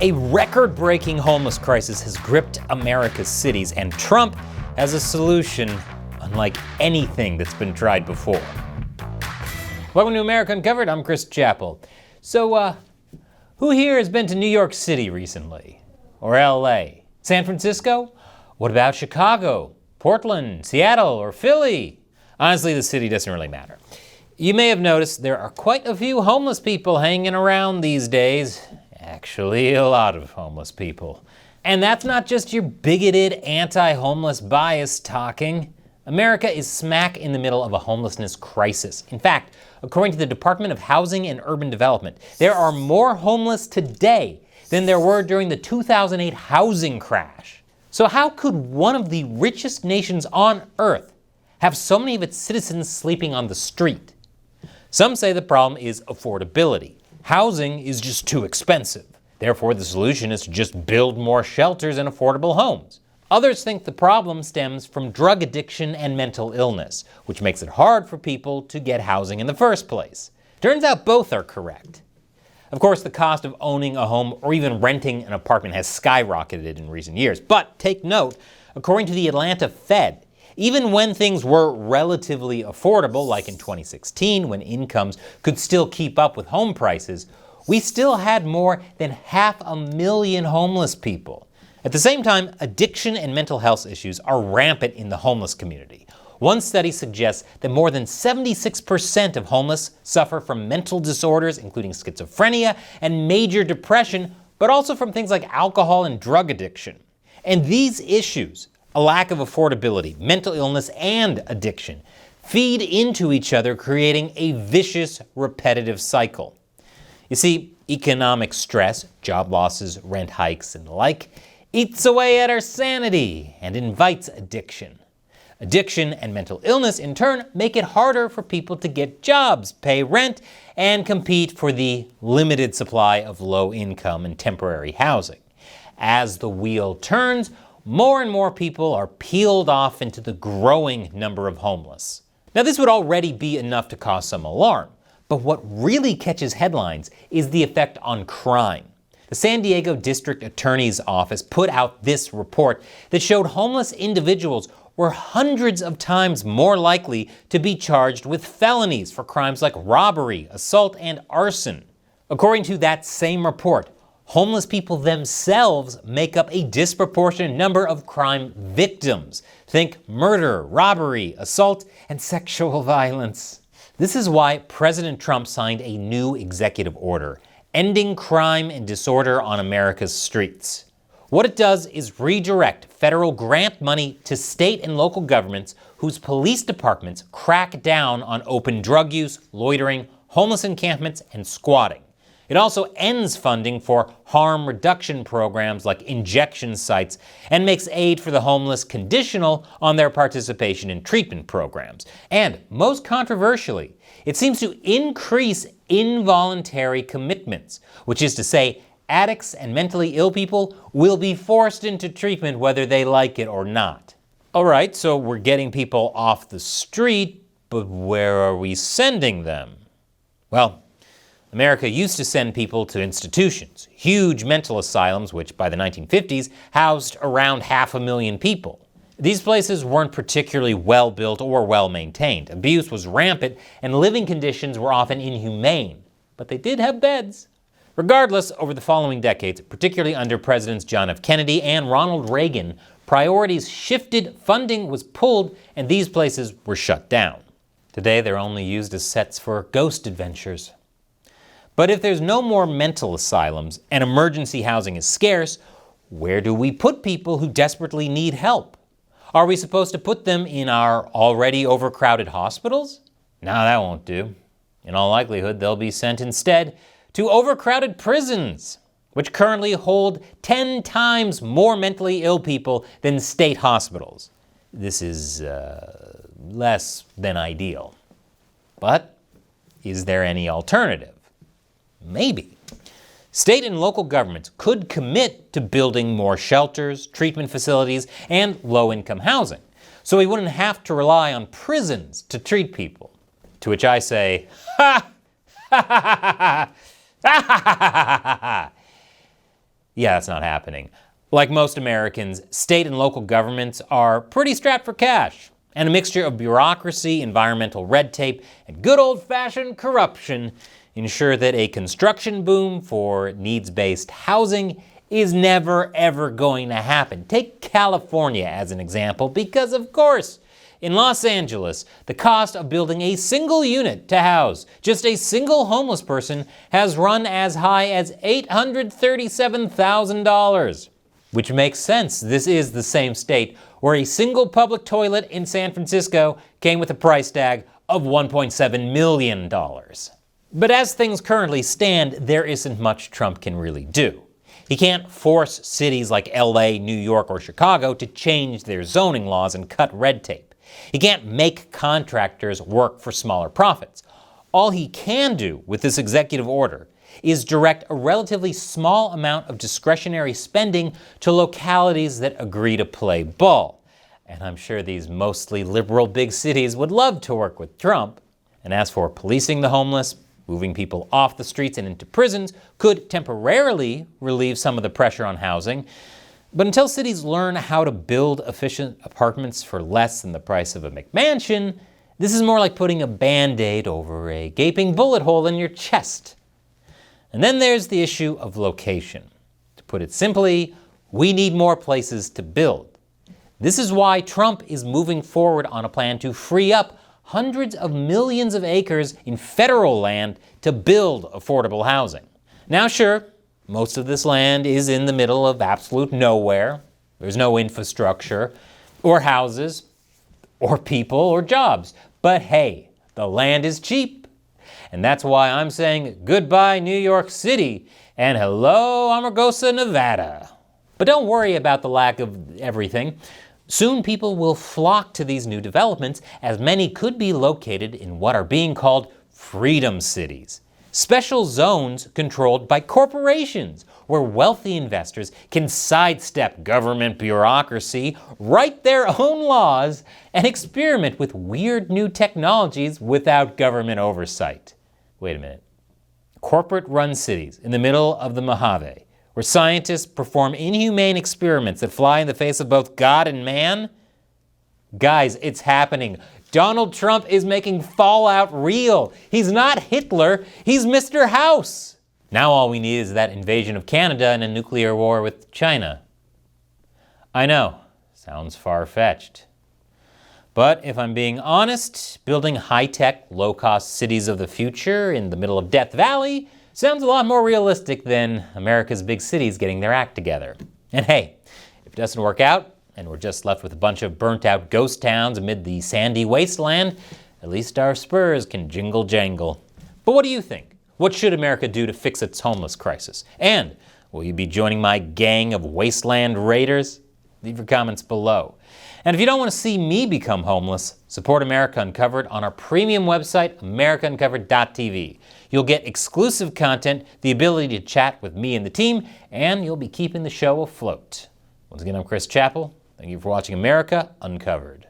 A record-breaking homeless crisis has gripped America's cities, and Trump has a solution unlike anything that's been tried before. Welcome to America Uncovered. I'm Chris Chappell. So, who here has been to New York City recently? Or LA? San Francisco? What about Chicago, Portland, Seattle, or Philly? Honestly, the city doesn't really matter. You may have noticed there are quite a few homeless people hanging around these days. Actually, a lot of homeless people. And that's not just your bigoted anti-homeless bias talking. America is smack in the middle of a homelessness crisis. In fact, according to the Department of Housing and Urban Development, there are more homeless today than there were during the 2008 housing crash. So how could one of the richest nations on earth have so many of its citizens sleeping on the street? Some say the problem is affordability. Housing is just too expensive. Therefore, the solution is to just build more shelters and affordable homes. Others think the problem stems from drug addiction and mental illness, which makes it hard for people to get housing in the first place. Turns out both are correct. Of course, the cost of owning a home or even renting an apartment has skyrocketed in recent years. But take note, according to the Atlanta Fed, even when things were relatively affordable, like in 2016, when incomes could still keep up with home prices, we still had more than 500,000 homeless people. At the same time, addiction and mental health issues are rampant in the homeless community. One study suggests that more than 76% of homeless suffer from mental disorders, including schizophrenia and major depression, but also from things like alcohol and drug addiction. And these issues, a lack of affordability, mental illness, and addiction, feed into each other, creating a vicious, repetitive cycle. You see, economic stress, job losses, rent hikes, and the like, eats away at our sanity and invites addiction. Addiction and mental illness, in turn, make it harder for people to get jobs, pay rent, and compete for the limited supply of low-income and temporary housing. As the wheel turns, more and more people are peeled off into the growing number of homeless. Now, this would already be enough to cause some alarm, but what really catches headlines is the effect on crime. The San Diego District Attorney's Office put out this report that showed homeless individuals were hundreds of times more likely to be charged with felonies for crimes like robbery, assault, and arson. According to that same report, homeless people themselves make up a disproportionate number of crime victims. Think murder, robbery, assault, and sexual violence. This is why President Trump signed a new executive order, ending crime and disorder on America's streets. What it does is redirect federal grant money to state and local governments whose police departments crack down on open drug use, loitering, homeless encampments, and squatting. It also ends funding for harm reduction programs like injection sites and makes aid for the homeless conditional on their participation in treatment programs. And most controversially, it seems to increase involuntary commitments, which is to say, addicts and mentally ill people will be forced into treatment whether they like it or not. All right, so we're getting people off the street, but where are we sending them? Well, America used to send people to institutions, huge mental asylums, which by the 1950s housed around 500,000 people. These places weren't particularly well built or well maintained. Abuse was rampant, and living conditions were often inhumane, but they did have beds. Regardless, over the following decades, particularly under Presidents John F. Kennedy and Ronald Reagan, priorities shifted, funding was pulled, and these places were shut down. Today, they're only used as sets for ghost adventures. But if there's no more mental asylums and emergency housing is scarce, where do we put people who desperately need help? Are we supposed to put them in our already overcrowded hospitals? No, that won't do. In all likelihood, they'll be sent instead to overcrowded prisons, which currently hold 10 times more mentally ill people than state hospitals. This is less than ideal. But is there any alternative? Maybe. State and local governments could commit to building more shelters, treatment facilities, and low-income housing, so we wouldn't have to rely on prisons to treat people. To which I say, ha! Ha ha ha ha ha! Ha ha ha ha ha! Yeah, that's not happening. Like most Americans, state and local governments are pretty strapped for cash, and a mixture of bureaucracy, environmental red tape, and good old-fashioned corruption ensure that a construction boom for needs-based housing is never ever going to happen. Take California as an example, because of course, in Los Angeles, the cost of building a single unit to house just a single homeless person has run as high as $837,000. Which makes sense. This is the same state where a single public toilet in San Francisco came with a price tag of $1.7 million. But as things currently stand, there isn't much Trump can really do. He can't force cities like LA, New York, or Chicago to change their zoning laws and cut red tape. He can't make contractors work for smaller profits. All he can do with this executive order is direct a relatively small amount of discretionary spending to localities that agree to play ball. And I'm sure these mostly liberal big cities would love to work with Trump. And as for policing the homeless, moving people off the streets and into prisons could temporarily relieve some of the pressure on housing. But until cities learn how to build efficient apartments for less than the price of a McMansion, this is more like putting a Band-Aid over a gaping bullet hole in your chest. And then there's the issue of location. To put it simply, we need more places to build. This is why Trump is moving forward on a plan to free up hundreds of millions of acres in federal land to build affordable housing. Now sure, most of this land is in the middle of absolute nowhere. There's no infrastructure, or houses, or people, or jobs. But hey, the land is cheap. And that's why I'm saying goodbye New York City and hello Amargosa, Nevada. But don't worry about the lack of everything. Soon people will flock to these new developments, as many could be located in what are being called freedom cities. Special zones controlled by corporations, where wealthy investors can sidestep government bureaucracy, write their own laws, and experiment with weird new technologies without government oversight. Wait a minute. Corporate-run cities in the middle of the Mojave, where scientists perform inhumane experiments that fly in the face of both God and man? Guys, it's happening. Donald Trump is making Fallout real. He's not Hitler, he's Mr. House. Now all we need is that invasion of Canada and a nuclear war with China. I know, sounds far-fetched. But if I'm being honest, building high-tech, low-cost cities of the future in the middle of Death Valley sounds a lot more realistic than America's big cities getting their act together. And hey, if it doesn't work out, and we're just left with a bunch of burnt-out ghost towns amid the sandy wasteland, at least our spurs can jingle-jangle. But what do you think? What should America do to fix its homeless crisis? And will you be joining my gang of wasteland raiders? Leave your comments below. And if you don't want to see me become homeless, support America Uncovered on our premium website, americauncovered.tv. You'll get exclusive content, the ability to chat with me and the team, and you'll be keeping the show afloat. Once again, I'm Chris Chappell. Thank you for watching America Uncovered.